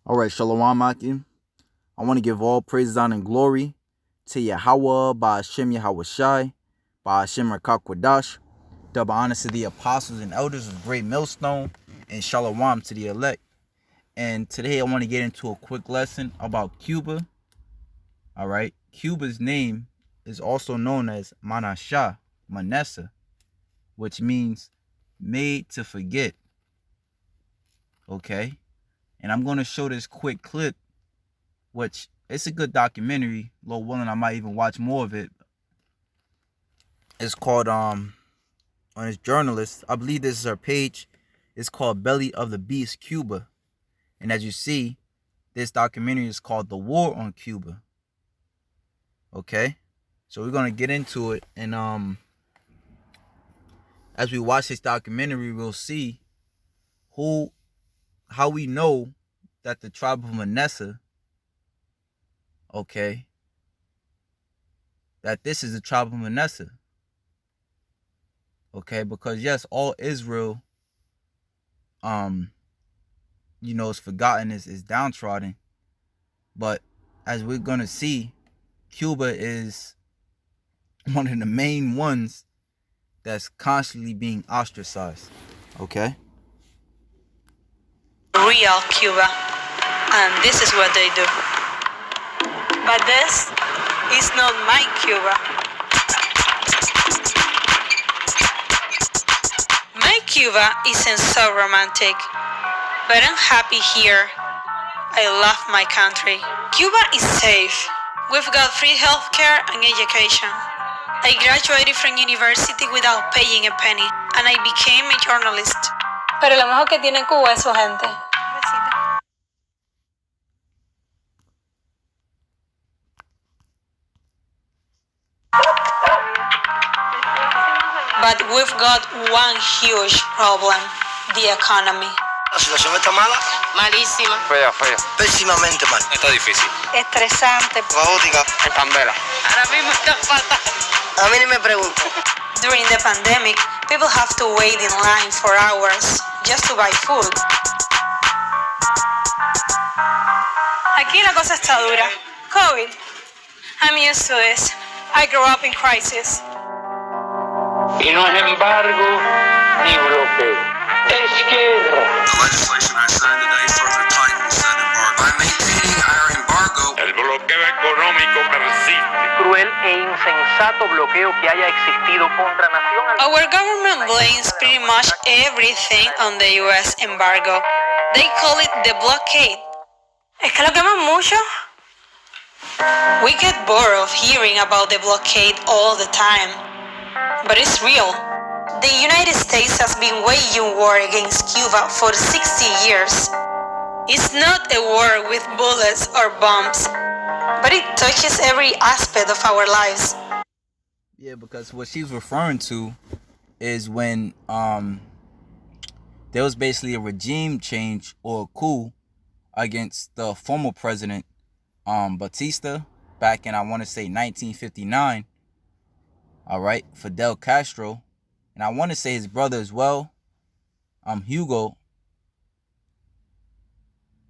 All right, Shalom Akim. I want to give all praises, honor, and glory to Yahawah, Bahasham, Yahawashi, Bahasham, Rakakwadash. Double honors to the apostles and elders of Great Millstone, and Shalom to the elect. And today I want to get into a quick lesson about Cuba. All right, Cuba's name is also known as Manasha, Manessa, which means made to forget. Okay, and I'm going to show this quick clip, which it's a good documentary. Lord willing, I might even watch more of it. It's called on this journalist. I believe this is her page. It's called Belly of the Beast Cuba. And as you see, this documentary is called The War on Cuba. Okay? So we're gonna get into it, and as we watch this documentary, we'll see how we know that the tribe of Manasseh, okay, that this is the tribe of Manasseh. Okay, because yes, all Israel, is forgotten, is downtrodden. But as we're gonna see, Cuba is one of the main ones that's constantly being ostracized. Okay? Real Cuba, and this is what they do. But this is not my Cuba. My Cuba isn't so romantic, but I'm happy here. I love my country. Cuba is safe. We've got free healthcare and education. I graduated from university without paying a penny, and I became a journalist. Pero lo mejor que tiene Cuba es su gente. But we've got one huge problem, the economy. La situación está mala. Malísima. Fea. Pésimamente mal. Está difícil. Estresante. Caótica. En candela. Ahora mismo está fatal. A mí ni me pregunto. During the pandemic, people have to wait in line for hours just to buy food. Aquí la cosa está dura. COVID. I'm used to this. I grew up in crisis. Y no es embargo ni bloqueo. Es guerra. The legislation I signed today further tightens that embargo. By maintaining our embargo, El bloqueo económico persiste. Cruel e insensato bloqueo que haya existido contra nación. Our government blames pretty much everything on the US embargo. They call it the blockade. ¿Es que lo queman mucho? We get bored of hearing about the blockade all the time. But it's real. The United States has been waging war against Cuba for 60 years. It's not a war with bullets or bombs, but it touches every aspect of our lives. Yeah, because what she's referring to is when there was basically a regime change or a coup against the former president Batista back in, I want to say, 1959. All right, Fidel Castro, and I want to say his brother as well, Hugo.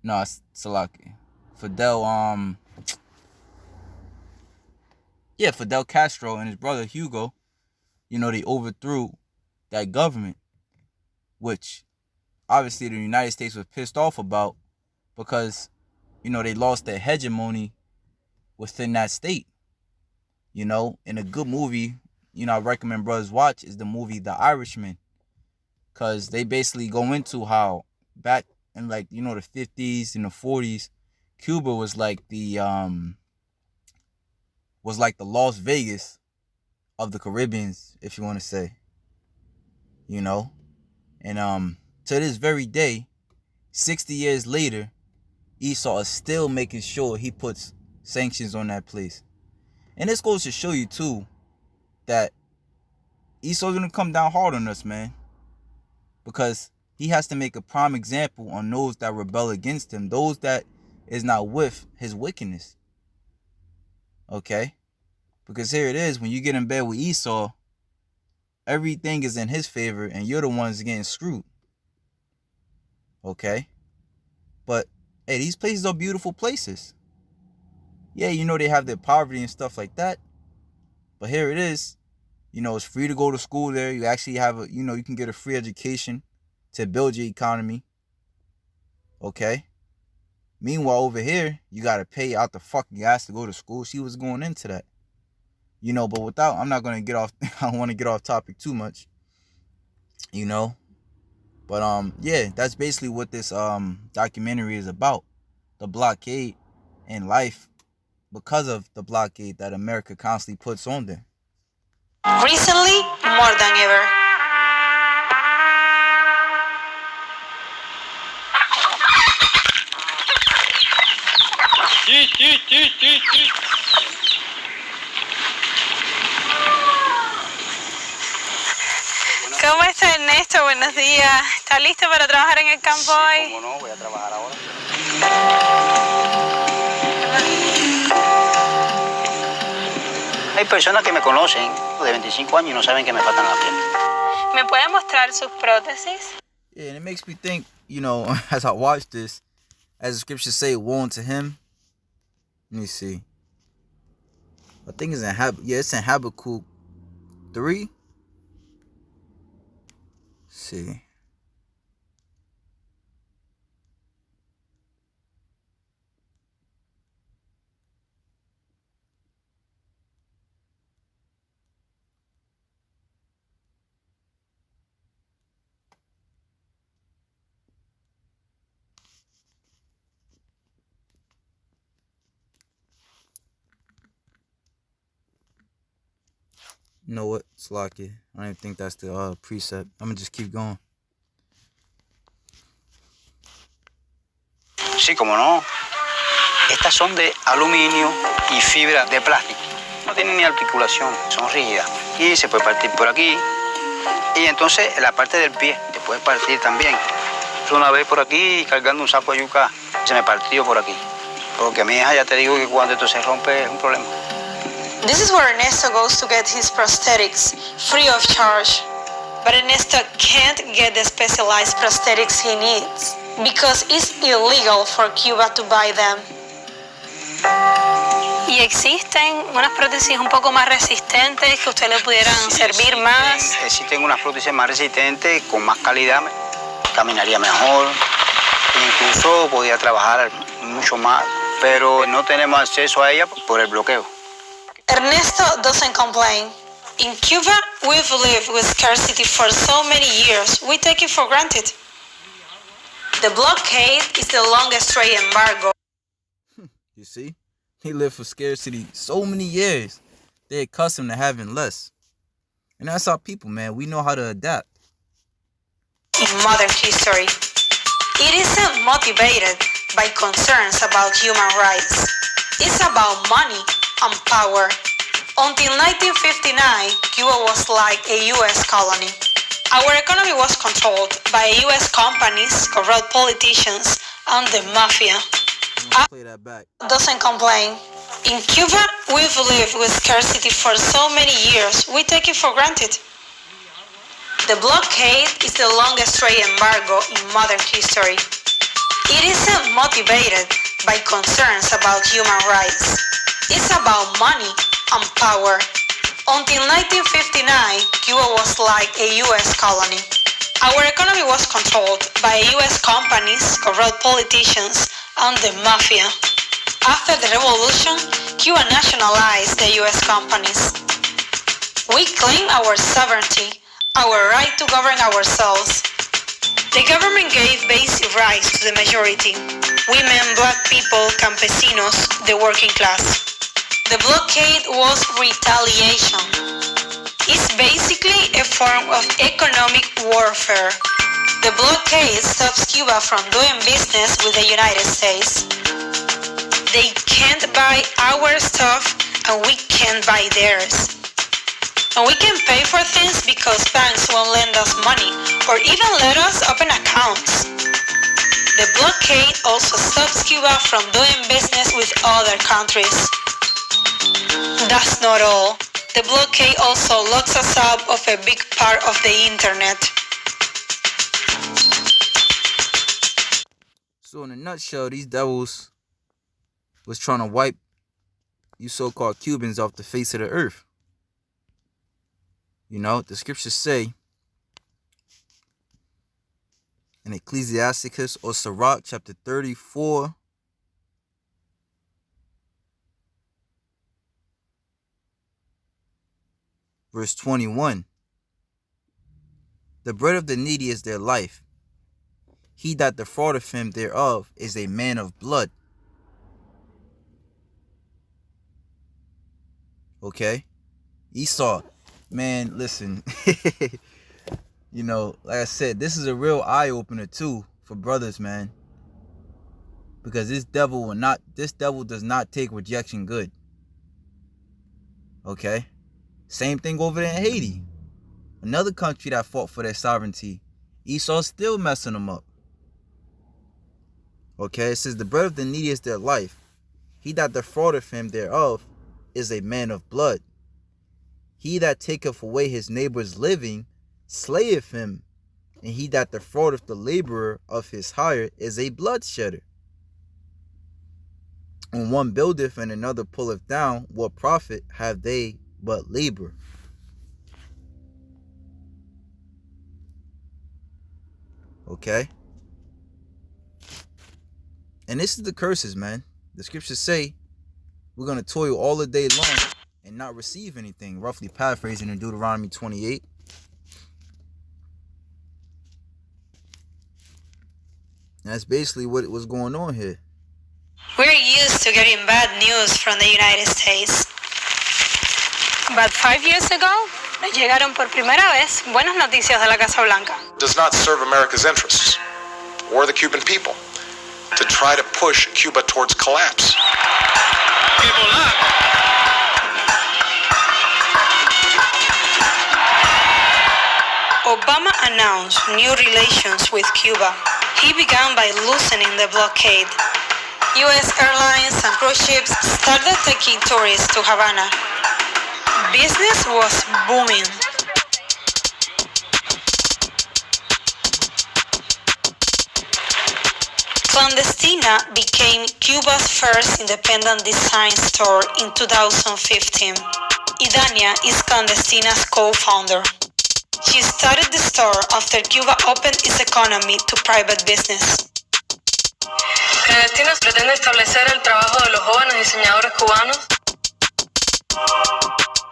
No, it's Salaki. Fidel Fidel Castro and his brother Hugo, they overthrew that government, which obviously the United States was pissed off about because, they lost their hegemony within that state. In a good movie, I recommend brothers watch is the movie The Irishman, because they basically go into how back in the 50s and the 40s, Cuba was like the Las Vegas of the Caribbeans, if you want to say, and to this very day, 60 years later, Esau is still making sure he puts sanctions on that place. And this goes to show you too that Esau's gonna come down hard on us, man, because he has to make a prime example on those that rebel against him, those that is not with his wickedness. Okay? Because here it is, when you get in bed with Esau, everything is in his favor and you're the ones getting screwed. Okay? But hey, these places are beautiful places. Yeah, you know, they have their poverty and stuff like that. But here it is. You know, it's free to go to school there. You actually have you can get a free education to build your economy. Okay. Meanwhile, over here, you got to pay out the fucking ass to go to school. She was going into that. But I'm not going to get off, I don't want to get off topic too much. But yeah, that's basically what this documentary is about. The blockade and life because of the blockade that America constantly puts on them. Recently, more than ever. ¿Cómo está Ernesto? Buenos días. ¿Está listo para trabajar en el campo hoy? ¿Cómo no? Voy a trabajar ahora. Hay personas que me conocen de 25 años y no saben que me faltan las piernas. ¿Me puede mostrar sus prótesis? Yeah, and it makes me think, as I watch this, as the scriptures say, woe unto him. Let me see. I think it's in Habakkuk 3. Let's see. You know what? It's lucky. I don't even think that's the precept. I'm gonna just keep going. Sí, como no. Estas son de aluminio y fibra de plástico. No tienen ni articulación, son rígidas. Y se puede partir por aquí. Y entonces la parte del pie se puede partir también. Una vez por aquí cargando un saco de yuca, se me partió por aquí. Porque mi hija, ya te digo que cuando esto se rompe es un problema. This is where Ernesto goes to get his prosthetics, free of charge. But Ernesto can't get the specialized prosthetics he needs, because it's illegal for Cuba to buy them. ¿Y existen unas prótesis un poco más resistentes que a usted le pudieran servir más? Existen unas prótesis más resistentes, con más calidad, caminaría mejor, incluso podía trabajar mucho más, pero no tenemos acceso a ella por el bloqueo. Ernesto doesn't complain. In Cuba, we've lived with scarcity for so many years, we take it for granted. The blockade is the longest trade embargo. You see? He lived for scarcity so many years. They're accustomed to having less. And that's our people, man. We know how to adapt. In modern history, it isn't motivated by concerns about human rights. It's about money and power. Until 1959, Cuba was like a U.S. colony. Our economy was controlled by U.S. companies, corrupt politicians, and the mafia. Play that back. Doesn't complain. In Cuba, we've lived with scarcity for so many years, we take it for granted. The blockade is the longest trade embargo in modern history. It isn't motivated by concerns about human rights. It's about money and power. Until 1959, Cuba was like a U.S. colony. Our economy was controlled by U.S. companies, corrupt politicians, and the mafia. After the revolution, Cuba nationalized the U.S. companies. We claim our sovereignty, our right to govern ourselves. The government gave basic rights to the majority: women, black people, campesinos, the working class. The blockade was retaliation. It's basically a form of economic warfare. The blockade stops Cuba from doing business with the United States. They can't buy our stuff and we can't buy theirs. And we can pay for things because banks won't lend us money or even let us open accounts. The blockade also stops Cuba from doing business with other countries. That's not all. The blockade also locks us out of a big part of the internet. So in a nutshell, these devils was trying to wipe you so-called Cubans off the face of the earth. You know, the scriptures say in Ecclesiasticus or Sirach chapter 34, verse 21. The bread of the needy is their life. He that defraudeth him thereof is a man of blood. Okay? Esau, man, listen. You know, like I said, this is a real eye-opener too for brothers, man. Because this devil does not take rejection good. Okay? Same thing over there in Haiti. Another country that fought for their sovereignty. Esau's still messing them up. Okay? It says, the bread of the needy is their life. He that defraudeth him thereof is a man of blood. He that taketh away his neighbor's living slayeth him, and he that defraudeth the laborer of his hire is a bloodshedder. When one buildeth and another pulleth down, what profit have they but labor? Okay? And this is the curses, man. The scriptures say we're going to toil all the day long and not receive anything. Roughly paraphrasing in Deuteronomy 28. And that's basically what was going on here. We're used to getting bad news from the United States. But 5 years ago, nos llegaron por primera vez buenas noticias de la Casa Blanca. Does not serve America's interests or the Cuban people to try to push Cuba towards collapse. Obama announced new relations with Cuba. He began by loosening the blockade. U.S. airlines and cruise ships started taking tourists to Havana. Business was booming. Clandestina became Cuba's first independent design store in 2015. Idania is Clandestina's co-founder. She started the store after Cuba opened its economy to private business. Clandestinos pretende establecer el trabajo de los jóvenes diseñadores cubanos.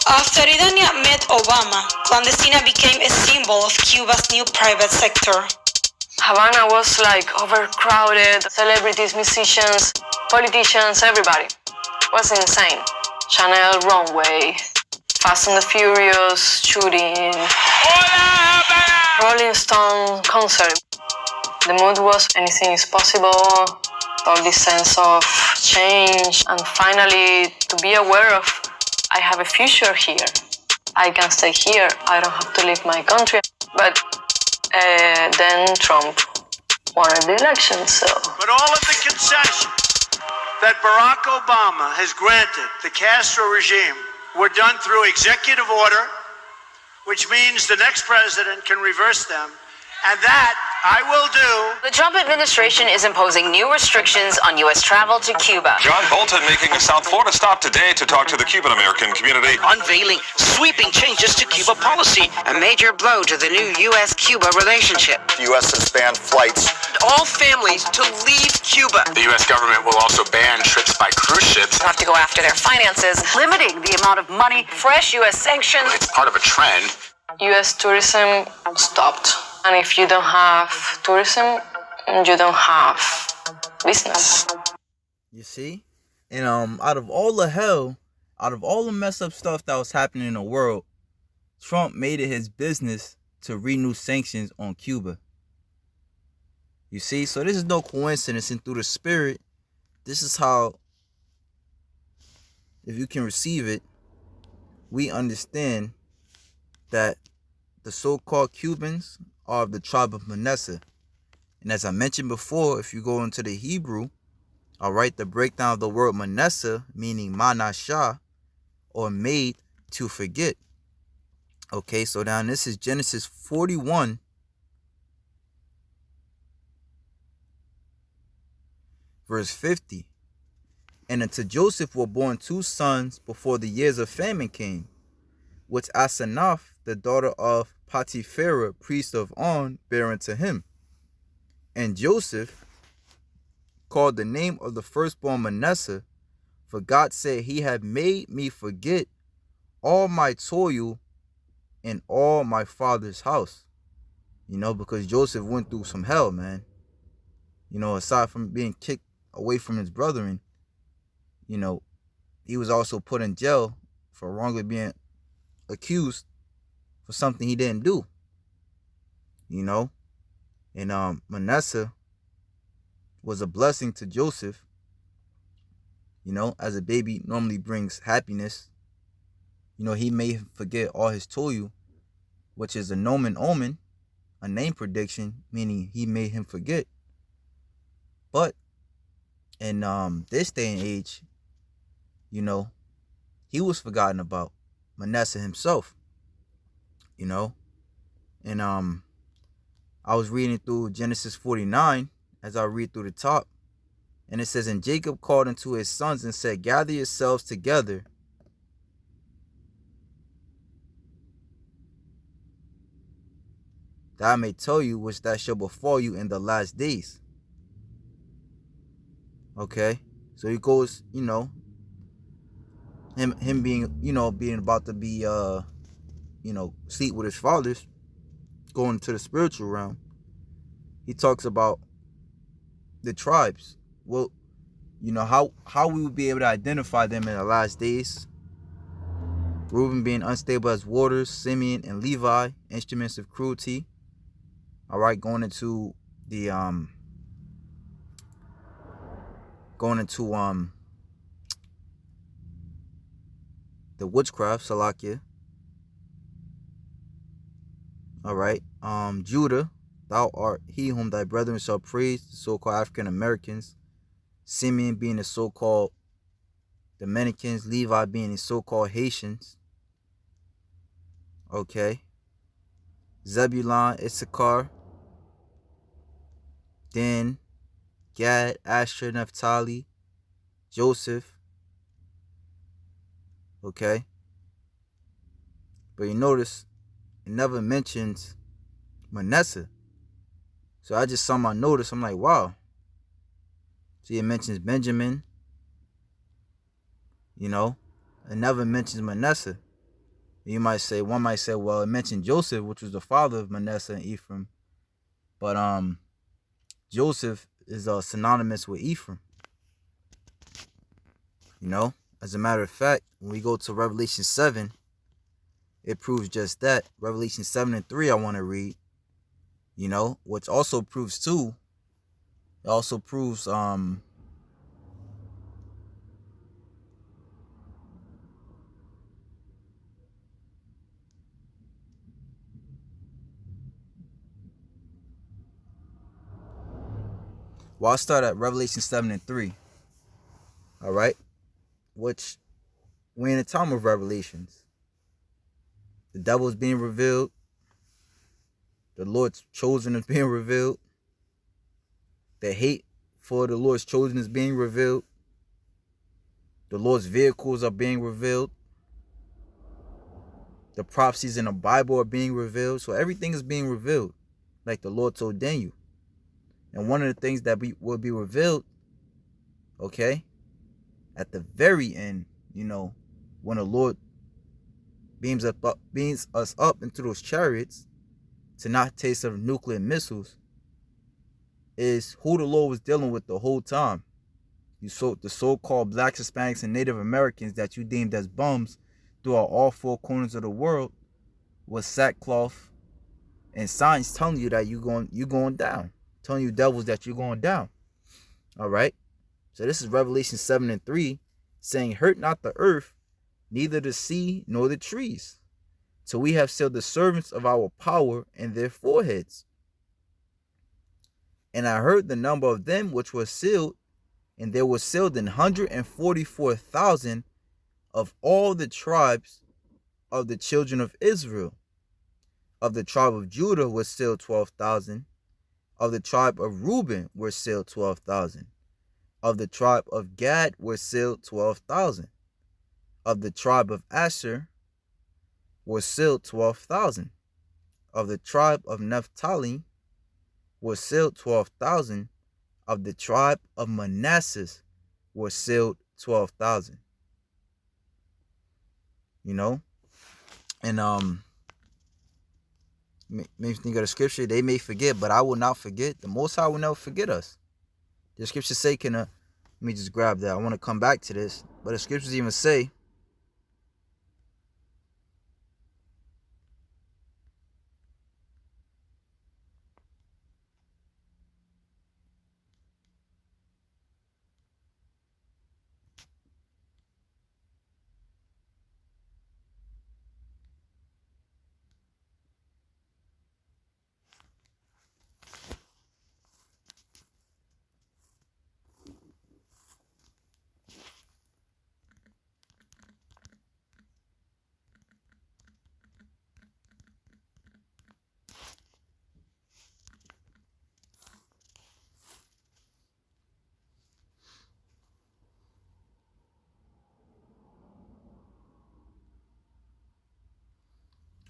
After Idania met Obama, Clandestina became a symbol of Cuba's new private sector. Havana was like overcrowded. Celebrities, musicians, politicians, everybody. It was insane. Chanel runway, Fast and the Furious shooting, Rolling Stone concert. The mood was anything is possible, all this sense of change, and finally to be aware of I have a future here. I can stay here. I don't have to leave my country. But then Trump won the election, so. But all of the concessions that Barack Obama has granted the Castro regime were done through executive order, which means the next president can reverse them, and that I will do. The Trump administration is imposing new restrictions on U.S. travel to Cuba. John Bolton making a South Florida stop today to talk to the Cuban-American community. Unveiling sweeping changes to Cuba policy. A major blow to the new U.S.-Cuba relationship. The U.S. has banned flights. All families to leave Cuba. The U.S. government will also ban trips by cruise ships. Have to go after their finances, limiting the amount of money, fresh U.S. sanctions. It's part of a trend. U.S. tourism stopped. And if you don't have tourism, you don't have business. You see? And out of all the messed up stuff that was happening in the world, Trump made it his business to renew sanctions on Cuba. You see? So this is no coincidence, and through the spirit, this is how, if you can receive it, we understand that the so-called Cubans are of the tribe of Manasseh. And as I mentioned before, if you go into the Hebrew, all right, the breakdown of the word Manasseh, meaning Manashah, or made to forget. Okay, so now this is Genesis 41, Verse 50. And unto Joseph were born 2 sons before the years of famine came, which Asenath, the daughter of Potipharah, priest of On, bare unto him. And Joseph called the name of the firstborn Manasseh, for God said, He had made me forget all my toil in all my father's house. Because Joseph went through some hell, man. Aside from being kicked away from his brethren, he was also put in jail for wrongly being accused for something he didn't do. And Manasseh was a blessing to Joseph. As a baby normally brings happiness. He made him forget all his toil, which is a nomen omen, a name prediction, meaning he made him forget. But in this day and age, he was forgotten about, Manasseh himself. And I was reading through Genesis 49 as I read through the top, and it says, And Jacob called unto his sons and said, Gather yourselves together, that I may tell you which that shall befall you in the last days. Okay, so he goes, him being, being about to be, sleep with his fathers, going to the spiritual realm. He talks about the tribes. Well, how we would be able to identify them in the last days. Reuben being unstable as waters, Simeon and Levi, instruments of cruelty. All right, going into the witchcraft, Salakia. All right, Judah, thou art he whom thy brethren shall praise, the so-called African Americans. Simeon being the so-called Dominicans, Levi being the so-called Haitians. Okay. Zebulon, Issachar, Dan, Gad, Asher, Naphtali, Joseph. Okay. But you notice it never mentions Manasseh. So I just saw my notice. I'm like, wow. See, it mentions Benjamin. It never mentions Manasseh. One might say, well, it mentioned Joseph, which was the father of Manasseh and Ephraim. But Joseph is synonymous with Ephraim. As a matter of fact, when we go to Revelation 7, it proves just that. Revelation 7 and 3 I want to read. Which also proves too. It also proves well, I'll start at Revelation 7 and 3. All right. Which we're in a time of revelations. The devil is being revealed. The Lord's chosen is being revealed. The hate for the Lord's chosen is being revealed. The Lord's vehicles are being revealed. The prophecies in the Bible are being revealed. So everything is being revealed, like the Lord told Daniel. And one of the things that will be revealed, okay, at the very end, when the Lord beams us up into those chariots to not taste of nuclear missiles, is who the Lord was dealing with the whole time. The so-called blacks, Hispanics, and Native Americans that you deemed as bums throughout all 4 corners of the world was sackcloth and signs telling you that you're going down. Telling you devils that you're going down. All right. So this is Revelation 7 and 3 saying, hurt not the earth, neither the sea nor the trees, till we have sealed the servants of our power in their foreheads. And I heard the number of them which were sealed, and there were sealed 144,000 of all the tribes of the children of Israel. Of the tribe of Judah were sealed 12,000. Of the tribe of Reuben were sealed 12,000. Of the tribe of Gad were sealed 12,000. Of the tribe of Asher were sealed 12,000. Of the tribe of Naphtali were sealed 12,000. Of the tribe of Manasseh were sealed 12,000. You know? And makes me think of the scripture, they may forget, but I will not forget. The Most High will never forget us. The scriptures say, let me just grab that. I want to come back to this. But the scriptures even say,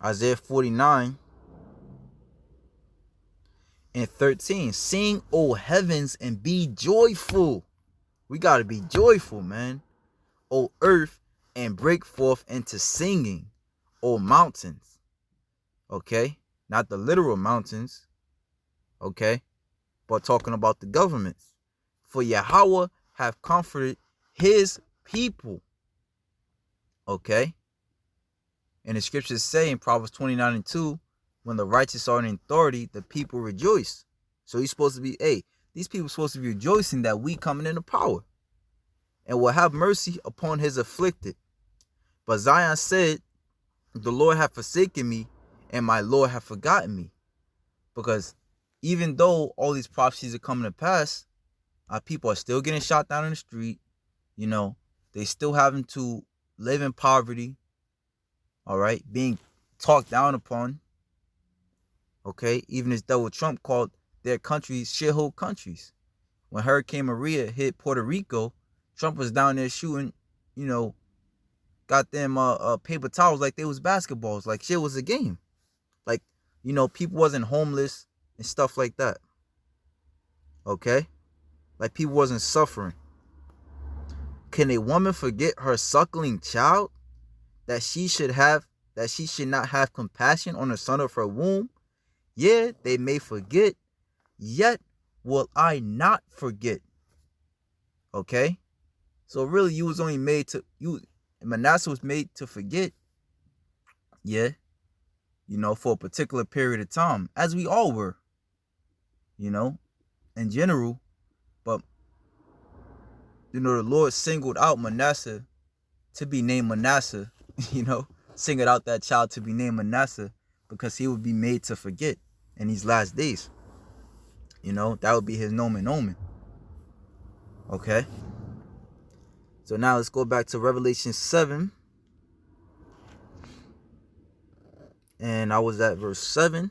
Isaiah 49 and 13. Sing, O heavens, and be joyful. We got to be joyful, man. O earth, and break forth into singing. O mountains. Okay? Not the literal mountains. Okay? But talking about the governments. For Yahawah have comforted his people. Okay? And the scriptures say in Proverbs 29 and 2, when the righteous are in authority, the people rejoice. So he's supposed to be, these people are supposed to be rejoicing that we coming into power. And will have mercy upon his afflicted. But Zion said, the Lord hath forsaken me, and my Lord hath forgotten me. Because even though all these prophecies are coming to pass, our people are still getting shot down in the street. You know, they still having to live in poverty. All right, being talked down upon. Okay, even as Donald Trump called their countries shithole countries. When Hurricane Maria hit Puerto Rico, Trump was down there shooting, got them paper towels like they was basketballs, like shit was a game. Like, people wasn't homeless and stuff like that. Okay? Like people wasn't suffering. Can a woman forget her suckling child? That she should not have compassion on the son of her womb? Yeah, they may forget, yet will I not forget. Okay? So really, you was only Manasseh was made to forget. Yeah. For a particular period of time, as we all were. In general. But, the Lord singled out Manasseh to be named Manasseh. Singled out that child to be named Manasseh because he would be made to forget in these last days. That would be his nomen omen. Okay? So now let's go back to Revelation 7. And I was at verse 7.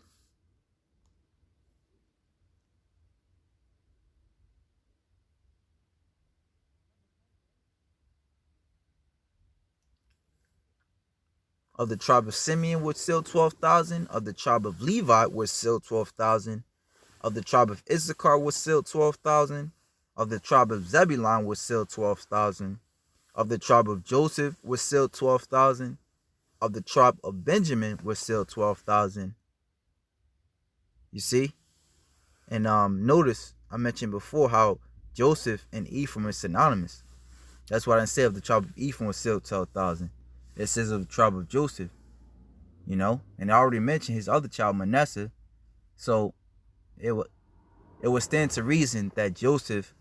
Of the tribe of Simeon were sealed 12,000. Of the tribe of Levi were sealed 12,000. Of the tribe of Issachar were sealed 12,000. Of the tribe of Zebulun were sealed 12,000. Of the tribe of Joseph were sealed 12,000. Of the tribe of Benjamin were sealed 12,000. You see? And notice, I mentioned before how Joseph and Ephraim are synonymous. That's why I didn't say of the tribe of Ephraim was sealed 12,000. It says of the tribe of Joseph. And I already mentioned his other child, Manasseh. So it would stand to reason that Joseph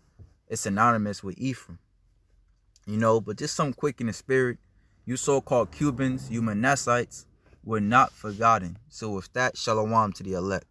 is synonymous with Ephraim. But just something quick in the spirit. You so-called Cubans, you Manassites, were not forgotten. So with that, shalom to the elect.